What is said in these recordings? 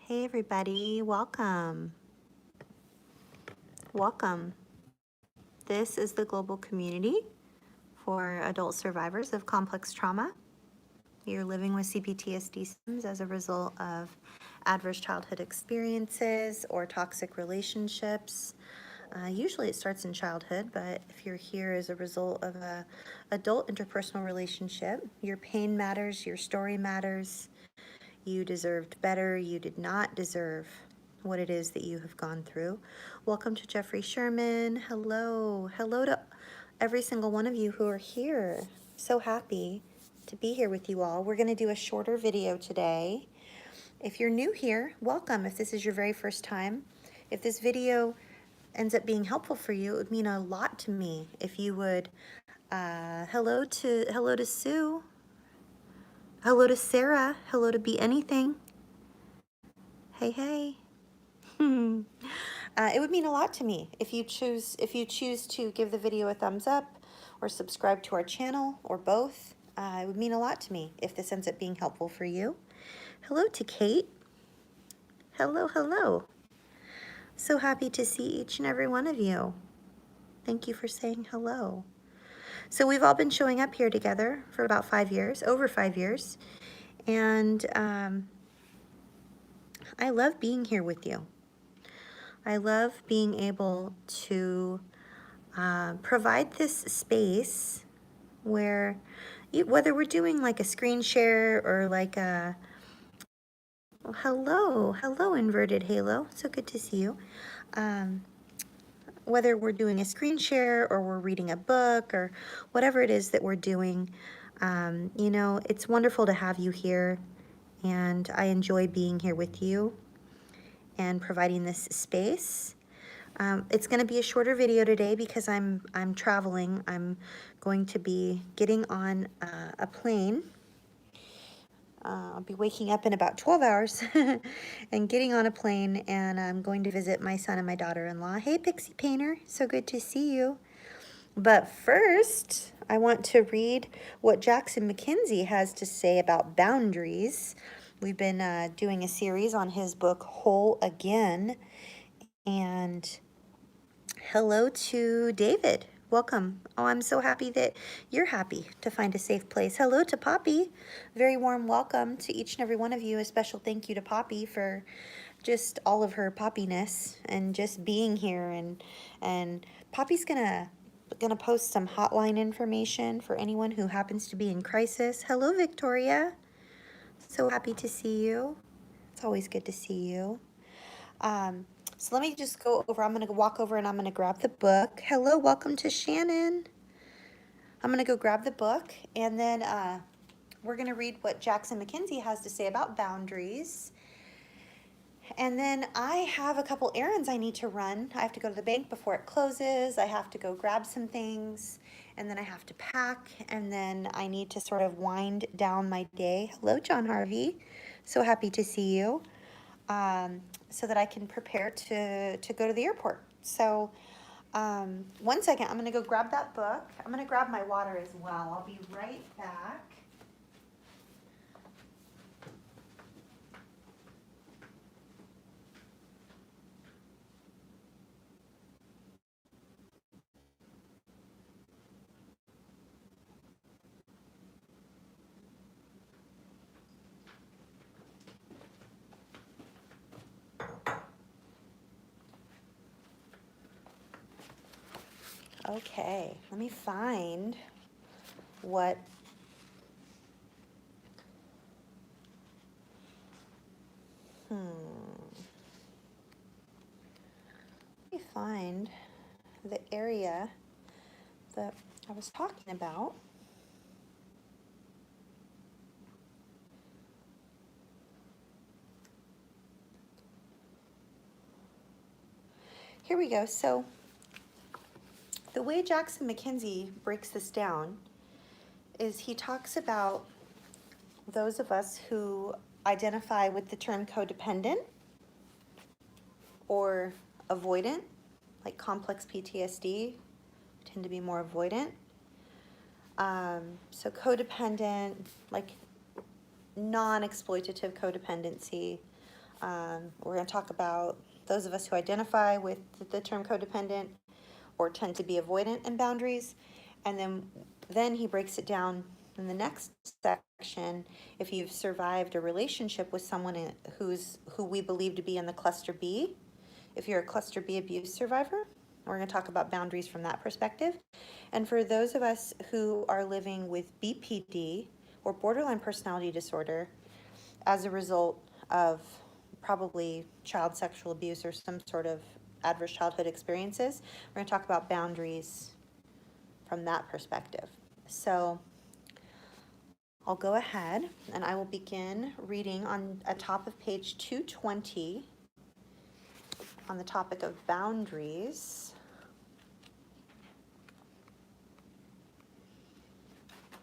Hey everybody, welcome. Welcome. This is the global community for adult survivors of complex trauma. You're living with CPTSD symptoms as a result of adverse childhood experiences or toxic relationships. Usually it starts in childhood, but if you're here as a result of a adult interpersonal relationship, your pain matters, your story matters. You deserved better. You did not deserve what it is that you have gone through. Welcome to Jeffrey Sherman. Hello. Hello to every single one of you who are here. So happy to be here with you all. We're going to do a shorter video today. If you're new here, welcome. If this is your very first time, if this video ends up being helpful for you, it would mean a lot to me if you would hello to Sue. Hello to Sarah. Hello to Be Anything. Hey, hey. It would mean a lot to me if you choose to give the video a thumbs up or subscribe to our channel or both. It would mean a lot to me if this ends up being helpful for you. Hello to Kate. Hello, hello. So happy to see each and every one of you. Thank you for saying hello. So we've all been showing up here together for about 5 years, over 5 years. And I love being here with you. I love being able to provide this space where, whether we're doing like a screen share or like a, well, hello inverted halo, so good to see you. Whether we're doing a screen share or we're reading a book or whatever it is that we're doing, you know, it's wonderful to have you here, and I enjoy being here with you and providing this space. It's going to be a shorter video today because I'm traveling. I'm going to be getting on a plane. I'll be waking up in about 12 hours and getting on a plane, and I'm going to visit my son and my daughter-in-law. Hey, Pixie Painter, so good to see you. But first, I want to read what Jackson McKenzie has to say about boundaries. We've been doing a series on his book, Whole Again, and hello to David. Welcome. Oh, I'm so happy that you're happy to find a safe place. Hello to Poppy. Very warm welcome to each and every one of you. A special thank you to Poppy for just all of her poppiness and just being here. And Poppy's gonna post some hotline information for anyone who happens to be in crisis. Hello, Victoria. So happy to see you. It's always good to see you. So let me just go over. I'm going to walk over and I'm going to grab the book. Hello, welcome to Shannon. I'm going to go grab the book, and then we're going to read what Jackson McKenzie has to say about boundaries. And then I have a couple errands I need to run. I have to go to the bank before it closes. I have to go grab some things, and then I have to pack, and then I need to sort of wind down my day. Hello, John Harvey. So happy to see you. So that I can prepare to go to the airport. So 1 second, I'm gonna go grab that book. I'm gonna grab my water as well. I'll be right back. Okay, let me find what let me find the area that I was talking about. Here we go. So the way Jackson McKenzie breaks this down is he talks about those of us who identify with the term codependent or avoidant, like complex PTSD, tend to be more avoidant. So codependent, like non-exploitative codependency, We're going to talk about those of us who identify with the term codependent or tend to be avoidant in boundaries. And then he breaks it down in the next section. If you've survived a relationship with someone who we believe to be in the cluster B, if you're a cluster B abuse survivor, we're going to talk about boundaries from that perspective. And for those of us who are living with BPD or borderline personality disorder as a result of probably child sexual abuse or some sort of adverse childhood experiences, we're going to talk about boundaries from that perspective. So I'll go ahead and I will begin reading on a top of page 220 on the topic of boundaries.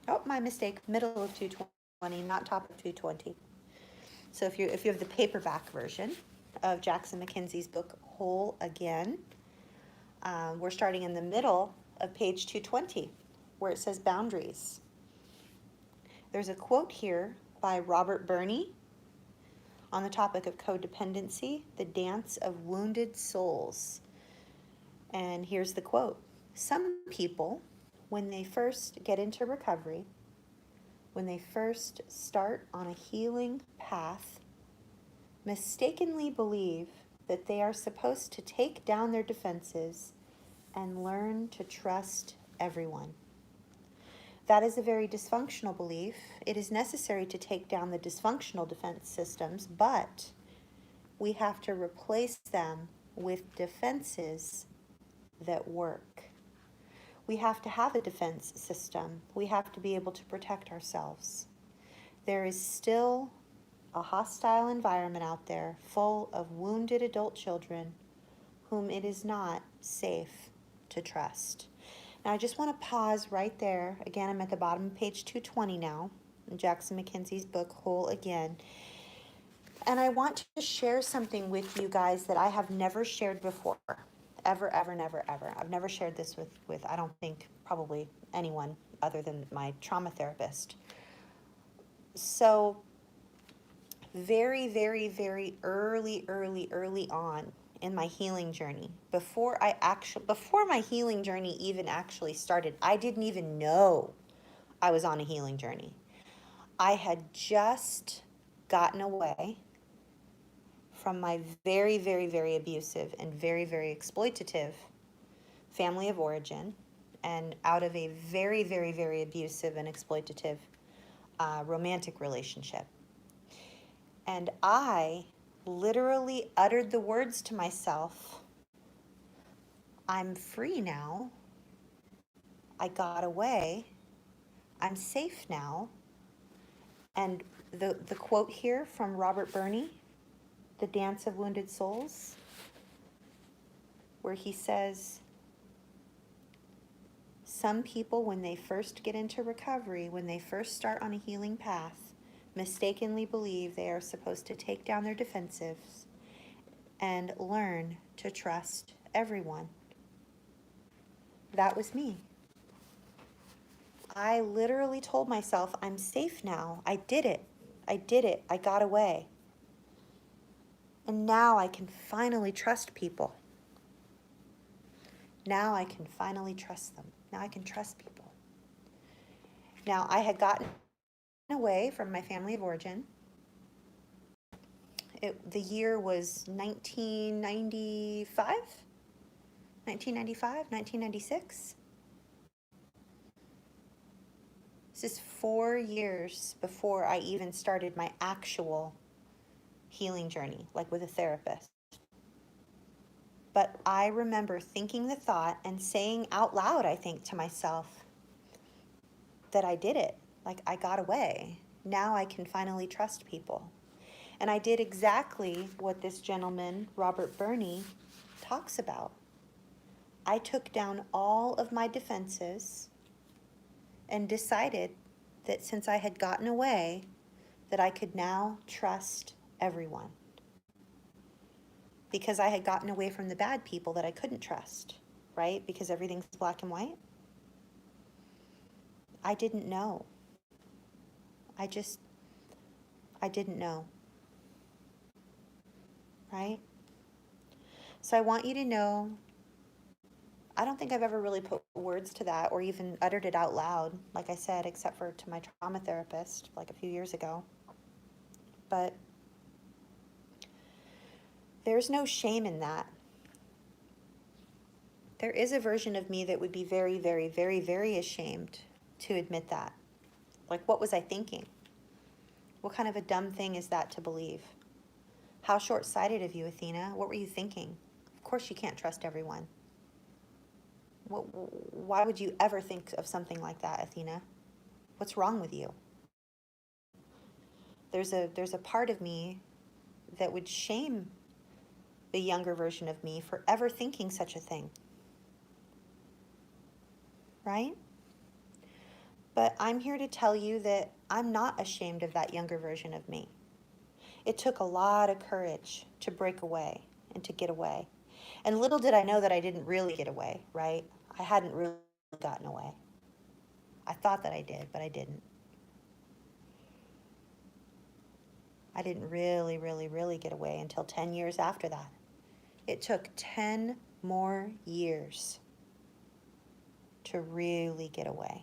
Oh, my mistake, middle of 220, not top of 220. So if you have the paperback version of Jackson McKenzie's book, Whole Again, we're starting in the middle of page 220, where it says boundaries. There's a quote here by Robert Burney on the topic of codependency, the dance of wounded souls. And here's the quote. Some people, when they first get into recovery, when they first start on a healing path, mistakenly believe that they are supposed to take down their defenses and learn to trust everyone. That is a very dysfunctional belief. It is necessary to take down the dysfunctional defense systems, but we have to replace them with defenses that work. We have to have a defense system. We have to be able to protect ourselves. There is still a hostile environment out there full of wounded adult children whom it is not safe to trust. Now, I just want to pause right there. Again, I'm at the bottom of page 220 now, in Jackson McKenzie's book, Whole Again. And I want to share something with you guys that I have never shared before. Ever, ever, never, ever. I've never shared this with I don't think, probably anyone other than my trauma therapist. So, very, very, very early on in my healing journey, before my healing journey even actually started, I didn't even know I was on a healing journey. I had just gotten away from my very, very, very abusive and very, very exploitative family of origin, and out of a very, very, very abusive and exploitative romantic relationship. And I literally uttered the words to myself, I'm free now. I got away. I'm safe now. And the quote here from Robert Burney, The Dance of Wounded Souls, where he says, some people, when they first get into recovery, when they first start on a healing path, mistakenly believe they are supposed to take down their defenses and learn to trust everyone. That was me. I literally told myself, I'm safe now. I did it. I got away. And now I can finally trust people. Now I can finally trust them. Now I can trust people. Now, I had gotten away from my family of origin. The year was 1995, 1996. This is 4 years before I even started my actual healing journey, like with a therapist. But I remember thinking the thought and saying out loud, I think, to myself, that I did it. Like, I got away. Now I can finally trust people. And I did exactly what this gentleman, Robert Burney, talks about. I took down all of my defenses and decided that since I had gotten away, that I could now trust everyone. Because I had gotten away from the bad people that I couldn't trust, right? Because everything's black and white. I didn't know. I didn't know. right? So I want you to know, I don't think I've ever really put words to that or even uttered it out loud, like I said, except for to my trauma therapist like a few years ago. But there's no shame in that. There is a version of me that would be very, very, very, very ashamed to admit that. Like, what was I thinking? What kind of a dumb thing is that to believe? How short-sighted of you, Athena. What were you thinking? Of course you can't trust everyone. Why would you ever think of something like that, Athena? What's wrong with you? There's a part of me that would shame the younger version of me for ever thinking such a thing. Right? But I'm here to tell you that I'm not ashamed of that younger version of me. It took a lot of courage to break away and to get away. And little did I know that I didn't really get away, right? I hadn't really gotten away. I thought that I did, but I didn't. I didn't really, really, really get away until 10 years after that. It took 10 more years to really get away,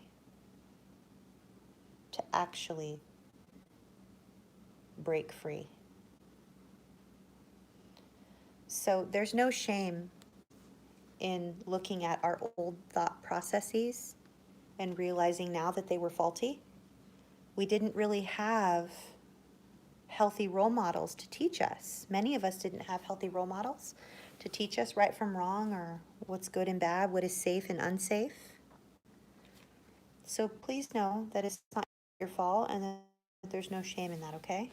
to actually break free. So there's no shame in looking at our old thought processes and realizing now that they were faulty. We didn't really have healthy role models to teach us. Many of us didn't have healthy role models to teach us right from wrong or what's good and bad, what is safe and unsafe. So please know that it's not your fault and that there's no shame in that, okay?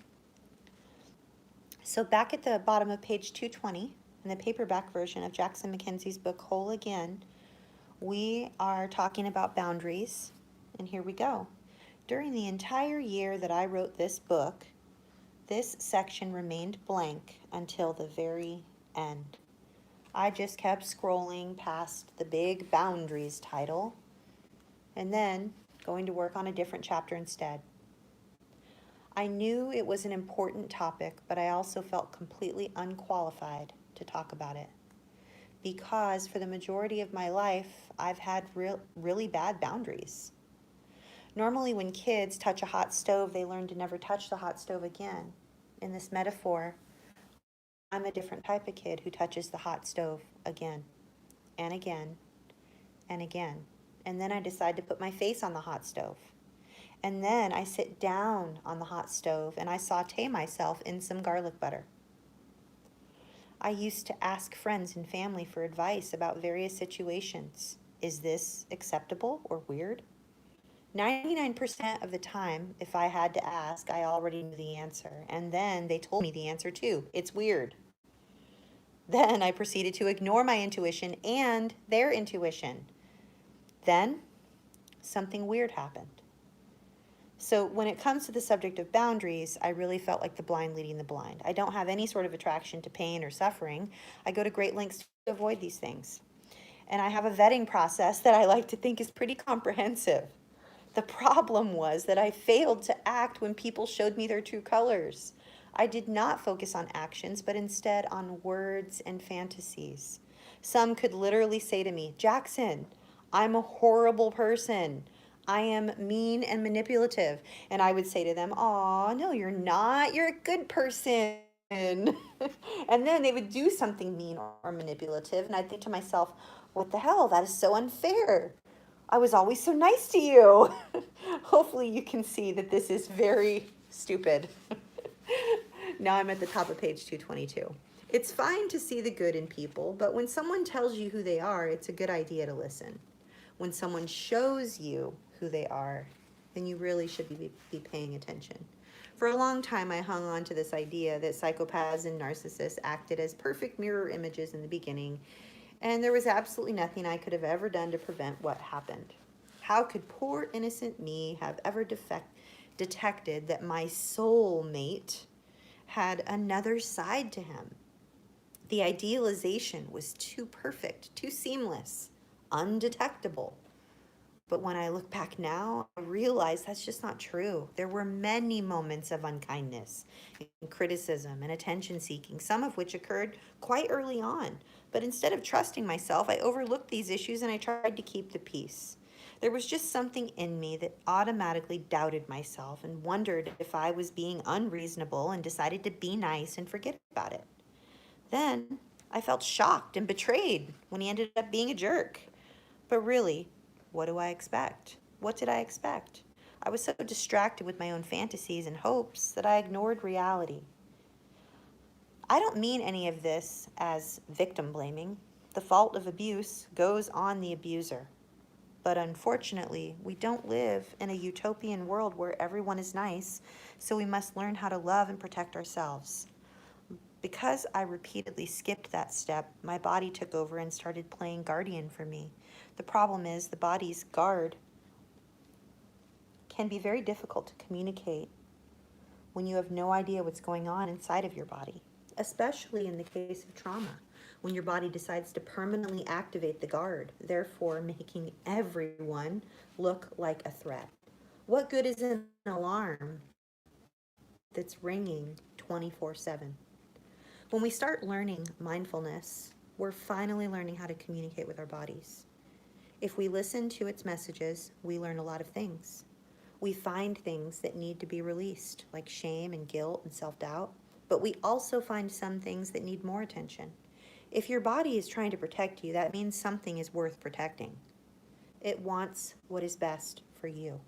So back at the bottom of page 220, in the paperback version of Jackson McKenzie's book, Whole Again, we are talking about boundaries, and here we go. During the entire year that I wrote this book, this section remained blank until the very end. I just kept scrolling past the big boundaries title and then going to work on a different chapter instead. I knew it was an important topic, but I also felt completely unqualified to talk about it because for the majority of my life, I've had really bad boundaries. Normally when kids touch a hot stove, they learn to never touch the hot stove again. In this metaphor, I'm a different type of kid who touches the hot stove again and again and again. And then I decide to put my face on the hot stove. And then I sit down on the hot stove and I saute myself in some garlic butter. I used to ask friends and family for advice about various situations. Is this acceptable or weird? 99% of the time, if I had to ask, I already knew the answer. And then they told me the answer too. It's weird. Then I proceeded to ignore my intuition and their intuition. Then something weird happened. So when it comes to the subject of boundaries, I really felt like the blind leading the blind. I don't have any sort of attraction to pain or suffering. I go to great lengths to avoid these things. And I have a vetting process that I like to think is pretty comprehensive. The problem was that I failed to act when people showed me their true colors. I did not focus on actions, but instead on words and fantasies. Some could literally say to me, Jackson, I'm a horrible person. I am mean and manipulative. And I would say to them, aw, no, you're not. You're a good person. And then they would do something mean or manipulative. And I'd think to myself, what the hell? That is so unfair. I was always so nice to you. Hopefully you can see that this is very stupid. Now I'm at the top of page 222. It's fine to see the good in people, but when someone tells you who they are, it's a good idea to listen. When someone shows you who they are, then you really should be paying attention. For a long time, I hung on to this idea that psychopaths and narcissists acted as perfect mirror images in the beginning, and there was absolutely nothing I could have ever done to prevent what happened. How could poor innocent me have ever detected that my soulmate had another side to him? The idealization was too perfect, too seamless, undetectable. But when I look back now, I realize that's just not true. There were many moments of unkindness, and criticism, and attention seeking, some of which occurred quite early on. But instead of trusting myself, I overlooked these issues and I tried to keep the peace. There was just something in me that automatically doubted myself and wondered if I was being unreasonable and decided to be nice and forget about it. Then I felt shocked and betrayed when he ended up being a jerk. But really, what do I expect? What did I expect? I was so distracted with my own fantasies and hopes that I ignored reality. I don't mean any of this as victim blaming. The fault of abuse goes on the abuser. But unfortunately, we don't live in a utopian world where everyone is nice, so we must learn how to love and protect ourselves. Because I repeatedly skipped that step, my body took over and started playing guardian for me. The problem is, the body's guard can be very difficult to communicate when you have no idea what's going on inside of your body, especially in the case of trauma, when your body decides to permanently activate the guard, therefore making everyone look like a threat. What good is an alarm that's ringing 24/7? When we start learning mindfulness, we're finally learning how to communicate with our bodies. If we listen to its messages, we learn a lot of things. We find things that need to be released, like shame and guilt and self-doubt, but we also find some things that need more attention. If your body is trying to protect you, that means something is worth protecting. It wants what is best for you.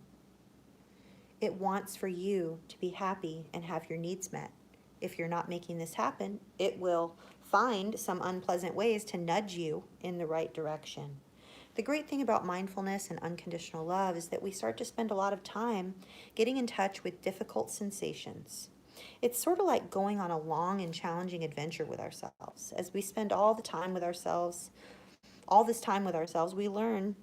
It wants for you to be happy and have your needs met. If you're not making this happen, it will find some unpleasant ways to nudge you in the right direction. The great thing about mindfulness and unconditional love is that we start to spend a lot of time getting in touch with difficult sensations. It's sort of like going on a long and challenging adventure with ourselves. As we spend all this time with ourselves, we learn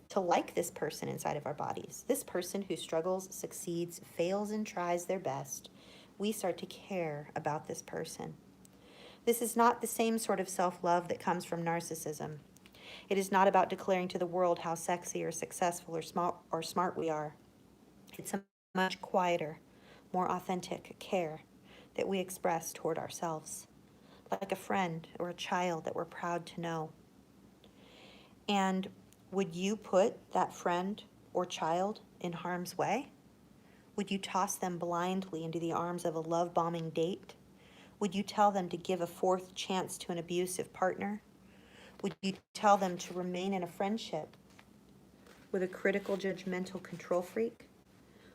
to like this person inside of our bodies. This person who struggles, succeeds, fails, and tries their best. We start to care about this person. This is not the same sort of self-love that comes from narcissism. It is not about declaring to the world how sexy or successful or smart we are. It's a much quieter, more authentic care that we express toward ourselves, like a friend or a child that we're proud to know. And would you put that friend or child in harm's way? Would you toss them blindly into the arms of a love-bombing date? Would you tell them to give a fourth chance to an abusive partner? Would you tell them to remain in a friendship with a critical, judgmental control freak?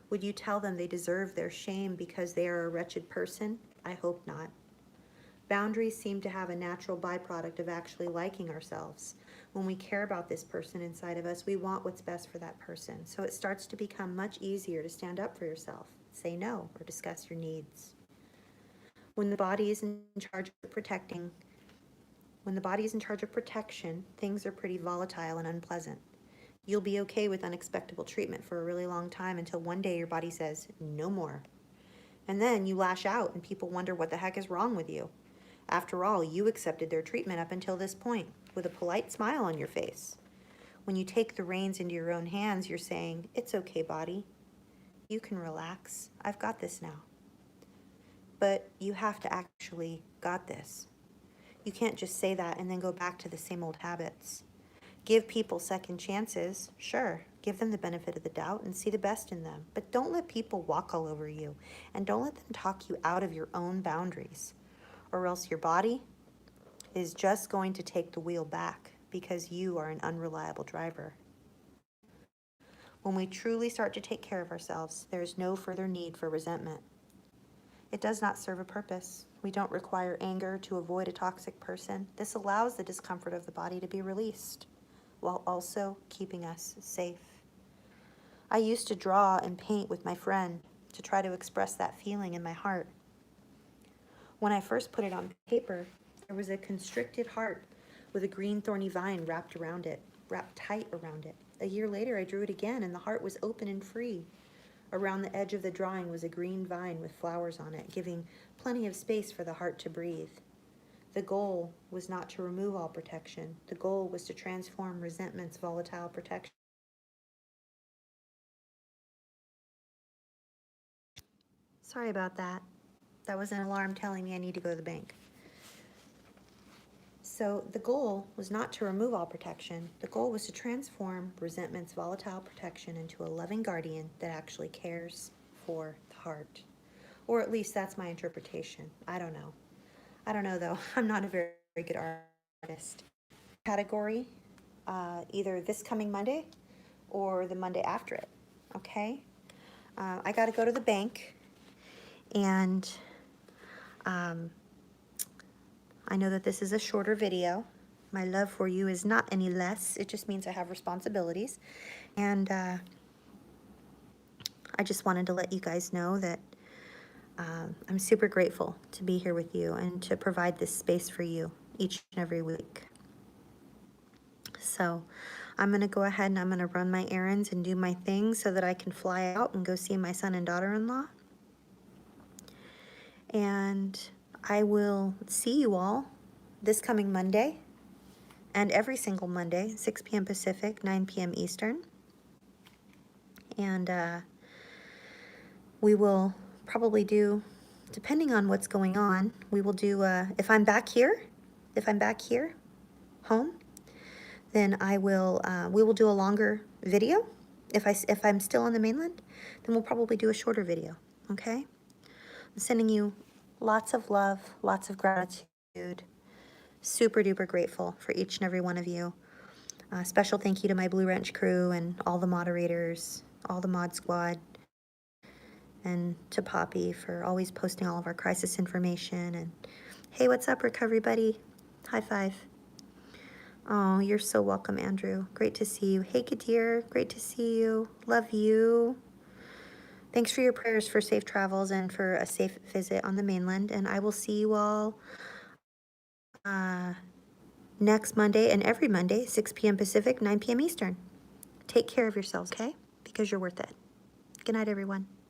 Would you tell them they deserve their shame because they are a wretched person? I hope not. Boundaries seem to have a natural byproduct of actually liking ourselves. When we care about this person inside of us, we want what's best for that person. So it starts to become much easier to stand up for yourself, say no, or discuss your needs. When the body is in charge of protecting, when the body is in charge of protection, things are pretty volatile and unpleasant. You'll be okay with unexpected treatment for a really long time until one day your body says, no more. And then you lash out and people wonder what the heck is wrong with you. After all, you accepted their treatment up until this point with a polite smile on your face. When you take the reins into your own hands, you're saying, it's okay, body. You can relax. I've got this now. But you have to actually got this. You can't just say that and then go back to the same old habits. Give people second chances, sure. Give them the benefit of the doubt and see the best in them. But don't let people walk all over you, and don't let them talk you out of your own boundaries, or else your body is just going to take the wheel back because you are an unreliable driver. When we truly start to take care of ourselves, there is no further need for resentment. It does not serve a purpose. We don't require anger to avoid a toxic person. This allows the discomfort of the body to be released, while also keeping us safe. I used to draw and paint with my friend to try to express that feeling in my heart. When I first put it on paper, there was a constricted heart with a green thorny vine wrapped tight around it. A year later, I drew it again, and the heart was open and free. Around the edge of the drawing was a green vine with flowers on it, giving plenty of space for the heart to breathe. The goal was not to remove all protection. The goal was to transform resentment's volatile protection Sorry about that. That was an alarm telling me I need to go to the bank. So the goal was not to remove all protection. The goal was to transform resentment's volatile protection into a loving guardian that actually cares for the heart. Or at least that's my interpretation. I don't know. I don't know though. I'm not a very good artist. Category, either this coming Monday or the Monday after it. Okay? I got to go to the bank, and I know that this is a shorter video. My love for you is not any less. It just means I have responsibilities. And I just wanted to let you guys know that I'm super grateful to be here with you and to provide this space for you each and every week. So I'm going to go ahead and I'm going to run my errands and do my things so that I can fly out and go see my son and daughter-in-law. And I will see you all this coming Monday and every single Monday, 6 p.m. Pacific, 9 p.m. Eastern. And we will probably do, depending on what's going on, we will do, if I'm back here home, then we will do a longer video. If I'm still on the mainland, then we'll probably do a shorter video, okay? I'm sending you lots of love, lots of gratitude. Super duper grateful for each and every one of you. Special thank you to my Blue Wrench crew and all the moderators, all the mod squad, and to Poppy for always posting all of our crisis information. And hey, what's up, recovery buddy? High five. Oh, you're so welcome, Andrew. Great to see you. Hey, Kadir, great to see you. Love you. Thanks for your prayers for safe travels and for a safe visit on the mainland. And I will see you all next Monday and every Monday, 6 p.m. Pacific, 9 p.m. Eastern. Take care of yourselves, okay? Because you're worth it. Good night, everyone.